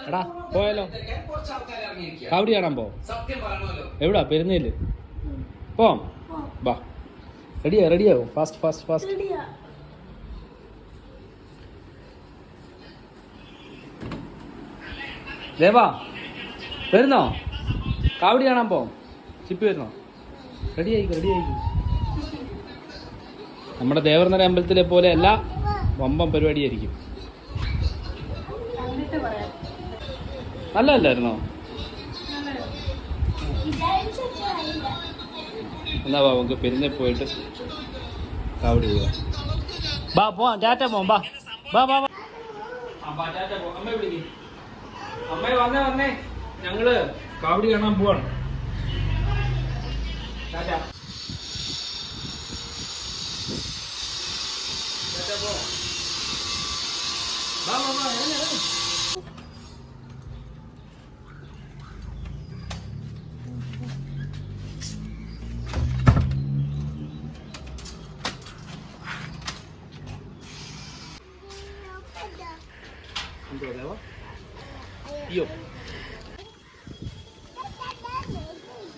എടാ പോയാലോ? കാവടി കാണാൻ പോ. എവിടാ? പെരുന്നേല് പോം. വാ, റെഡിയാവോ? ഫാസ്റ്റ്. ദേവാ വരുന്നോ? കാവടി കാണാൻ പോ. ചിപ്പി വരുന്നോ? റെഡിയായിക്കോ. നമ്മുടെ ദേവർന്നര അമ്പലത്തിലെ പോലെ അല്ല, വമ്പം പരിപാടിയായിരിക്കും. നല്ലതല്ലായിരുന്നോ? എന്നാ നമുക്ക് പെരുന്നേ പോയിട്ട് കാവടി പോവാം. പോവാം. ടാറ്റ പോവാം. അമ്മ വന്നേ ഞങ്ങള് കാവടി കാണാൻ പോവാണ്. ടാറ്റ.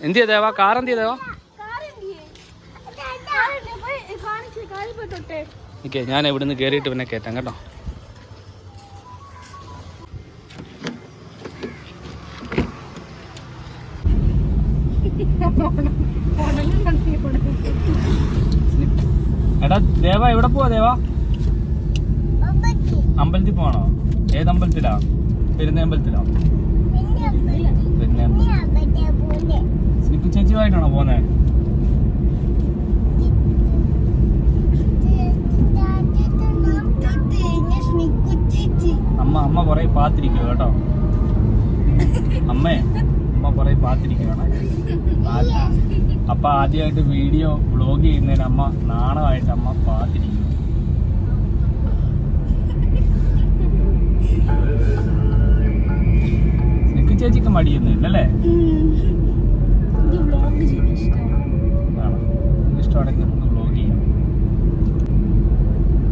എന്തിയാ ദേവാ? കാറെന്തിയാ ദേവാ? ഓക്കെ, ഞാൻ ഇവിടുന്ന് കയറിയിട്ട് പിന്നെ കയറ്റാം കേട്ടോ. എടാ ദേവാ, എവിടെ പോവാ ദേവാ? അമ്പലത്തിൽ പോവാണോ? ഏതമ്പലത്തിലാ? പെരുന്നേ അമ്പലത്തിലാ? സ്നിപ്പി ചേച്ചിയുമായിട്ടാണോ പോന്നെ? അമ്മ കൊറേ പാത്തിരിക്കുക കേട്ടോ. അമ്മ കൊറേ പാത്തിരിക്കുകയാണ്. അപ്പൊ ആദ്യമായിട്ട് വീഡിയോ വ്ളോഗ് ചെയ്യുന്നതിന് അമ്മ നാണമായിട്ട് അമ്മ പാത്തിരിക്കുന്നു. നിക്ക് ചേച്ചിക്ക് മടിയൊന്നും ഇല്ലല്ലേ? ഇഷ്ടമാണെങ്കിൽ നമുക്ക് വ്ളോഗ് ചെയ്യാം.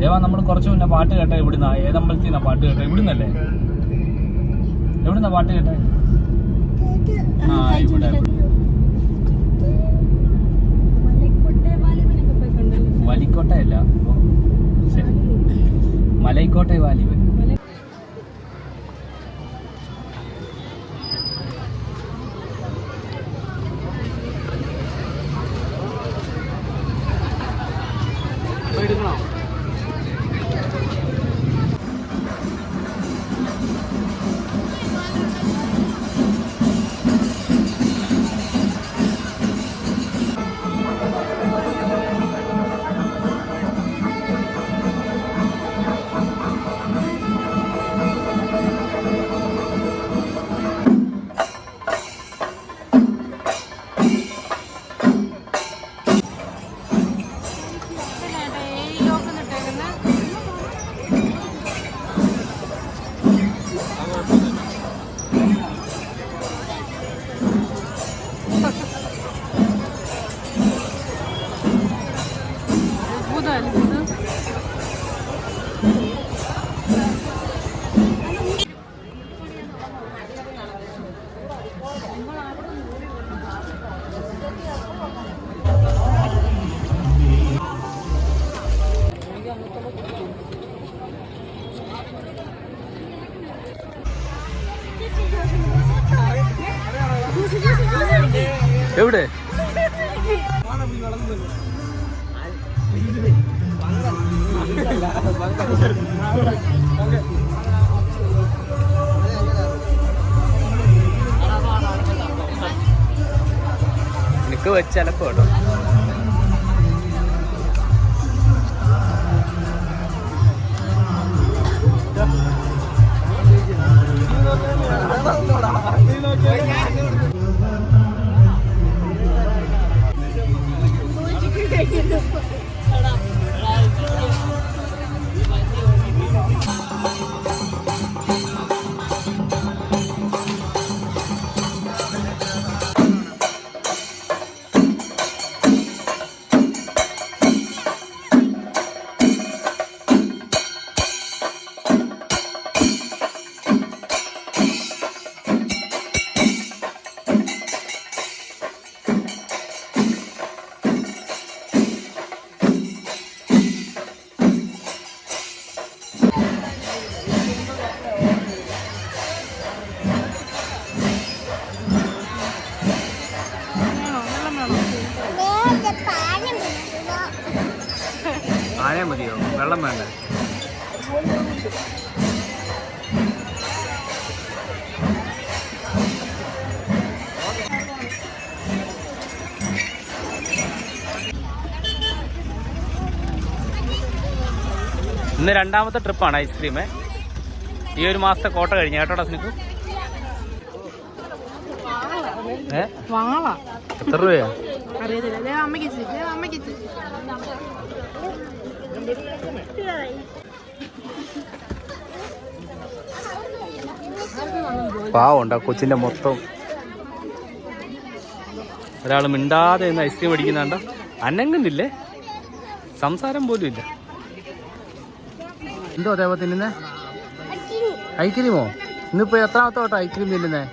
ദേവാ, നമ്മൾ കുറച്ച് മുന്നേ പാട്ട് കേട്ടെ ഇവിടുന്ന? ഏതമ്പലത്തിൽ നിന്നാ പാട്ട് കേട്ടെ? ഇവിടുന്നല്ലേ? എവിടുന്നാ പാട്ട് കേട്ടെ? ഇവിടെ വലിക്കോട്ടയല്ല, മലൈക്കോട്ടെ വാലിബൻ. എവിടെ? എനിക്ക് വെച്ചലപ്പോ കേട്ടോ. വെള്ളം വേണ്ട. ഇന്ന് രണ്ടാമത്തെ ട്രിപ്പാണ് ഐസ്ക്രീം. ഈ ഒരു മാസത്തെ കോട്ട കഴിഞ്ഞ കേട്ടോടാ സ്നിക്കു. എത്ര രൂപയാ? പാവുണ്ടോ കൊച്ചിന്റെ മൊത്തം. ഒരാൾ മിണ്ടാതെ ഇന്ന് ഐസ്ക്രീം അടിക്കുന്നുണ്ടോ? അനങ്ങുന്നില്ലേ, സംസാരം പോലും ഇല്ല. എന്തോ ദേവ തിന്നുന്നേ? ഐസ്ക്രീമോ? ഇന്നിപ്പോ എത്രാമത്തെ കേട്ടോ ഐസ്ക്രീം തിന്നുന്നേ?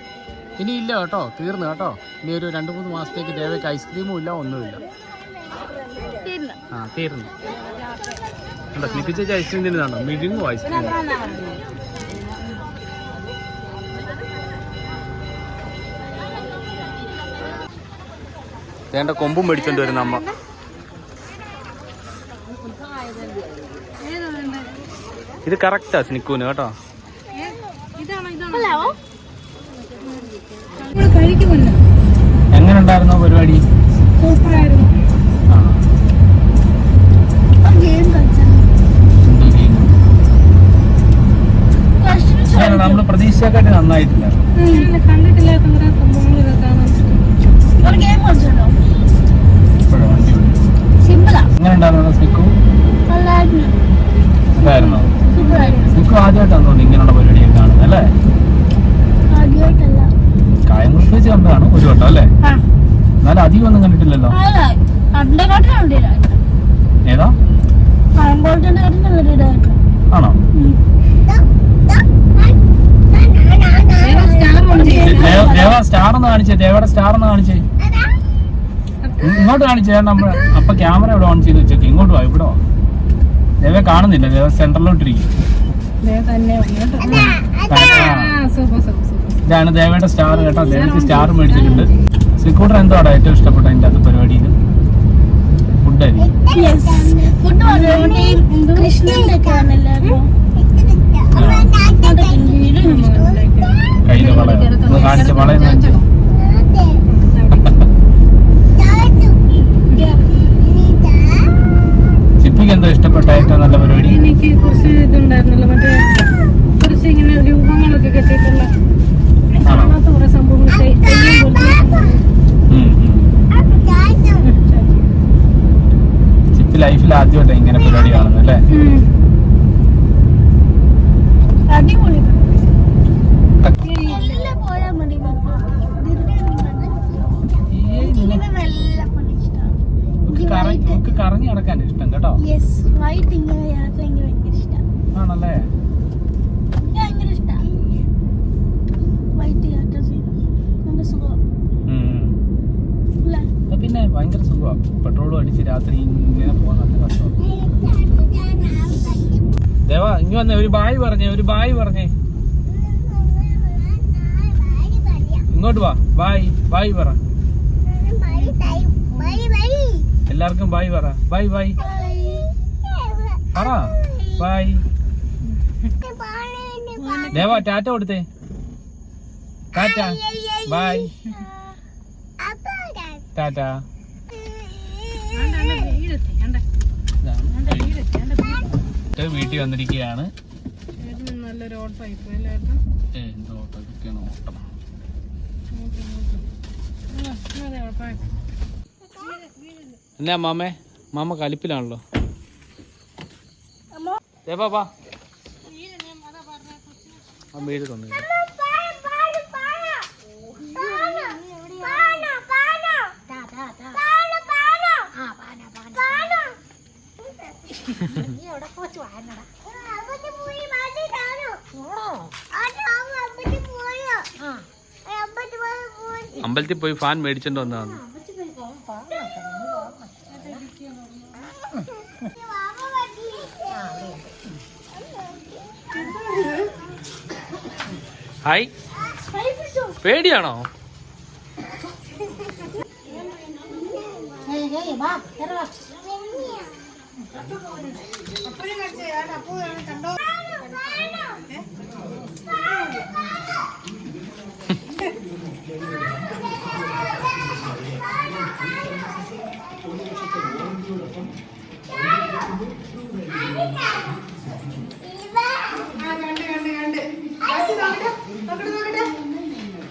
ഇനി ഇല്ല കേട്ടോ, തീർന്നു കേട്ടോ. ഇനി ഒരു 2-3 മാസത്തേക്ക് ദേവയ്ക്ക് ഐസ്ക്രീമും ഇല്ല, ഒന്നുമില്ല. ആ തീർന്നു. കണ്ടോ സ്നിപ്പിച്ച ഐസ്ക്രീം തിന്നുന്നുണ്ടോ? മിഴുങ്ങും ഐസ്ക്രീം. വേണ്ട കൊമ്പും മേടിച്ചോണ്ട് വരുന്ന അമ്മ. ഇത് കറക്റ്റാ സ്നിക്കൂന് കേട്ടോ. എങ്ങനെ ഉണ്ടായിരുന്നോ പരിപാടി? നമ്മള് പ്രതീക്ഷയെക്കാട്ടി നന്നായിട്ടില്ല. എങ്ങനെ ഉണ്ടായിരുന്നോ സ്നിക്കു? ഉണ്ടായിരുന്നോ? സ്നിക്കു ആദ്യമായിട്ടാണ് തോന്നുന്നു ഇങ്ങനെയുള്ള പരിപാടിയൊക്കെ കാണുന്നത് അല്ലേ? കായംകുളത്ത് വെച്ച് കണ്ടതാണ് ഒരു വട്ടം അല്ലേ? എന്നാലും അധികം ഒന്നും കണ്ടിട്ടില്ലല്ലോ. ഏതാ? ആണോ? ദേവ സ്റ്റാർ ഒന്ന് കാണിച്ചേ. ദേവയുടെ സ്റ്റാർ ഒന്ന് കാണിച്ചേ. ഇങ്ങോട്ട് കാണിച്ചേ. നമ്മൾ അപ്പൊ ക്യാമറ ഇവിടെ ഓൺ ചെയ്ത് വെച്ചേക്ക്. ഇങ്ങോട്ട് വാ, ഇവിടെ വാ. ദേവ കാണുന്നില്ല, ദേവ സെന്ററിലോട്ടിരിക്കും. ഇതാണ് ദേവയുടെ സ്റ്റാർ കേട്ടോ. ദേവയ്ക്ക് സ്റ്റാർ മേടിച്ചിട്ടുണ്ട്. സ്കൂട്ടർ എന്തോടാ ഏറ്റവും ഇഷ്ടപ്പെട്ട അതിന്റെ അത് പരിപാടിയിൽ? ഫുഡായിരിക്കും. കയ്യില് വള കാണിച്ച വളയം കാണിച്ചു. ചിപ്പിക്ക് എന്തോ ഇഷ്ടപ്പെട്ട ഏറ്റവും നല്ല പരിപാടി? എനിക്ക് കുറച്ച് ഇതുണ്ടായിരുന്നല്ലോ, മറ്റേ കുറച്ച് ഇങ്ങനെ രൂപങ്ങളൊക്കെ കെട്ടിയിട്ടുള്ള കുറെ സംഭവങ്ങൾ. ചിപ്പി ലൈഫിൽ ആദ്യമായിട്ടാണ് ഇങ്ങനെ പരിപാടി കാണുന്നത് അല്ലേ? കറങ്ങി നടക്കാൻ ഇഷ്ടം കേട്ടോ. ആണല്ലേ? പിന്നെ ഭയങ്കര സുഖമാണ്. പെട്രോളും അടിച്ച് രാത്രി ഇങ്ങനെ പോകാൻ നല്ല കഷ്ടമാണ്. ദേവാ ഇങ്ങ് വന്നേ, ഒരു ബായ് പറഞ്ഞേ, ഒരു ബായ് പറഞ്ഞേ. ഇങ്ങോട്ട് വാ, ബായ് ബായ് പറ. എല്ലാവർക്കും ബായ് പറ. ബായ് ബായ് പറ. ബായ്. ദേവാ ടാറ്റ കൊടുത്തേ. ടാറ്റ ബായ്. ടാറ്റ. വീട്ടിൽ വന്നിരിക്കുകയാണ്. നല്ലൊരു ഓട്ടം. എന്നാ മാമേ, മാമ കലിപ്പിലാണല്ലോ. ദേവാ വീട് തന്നു. അമ്പലത്തിൽ പോയി ഫാൻ മേടിച്ചോണ്ട് വന്നതാണ്. ഹായ്. പേടിയാണോ?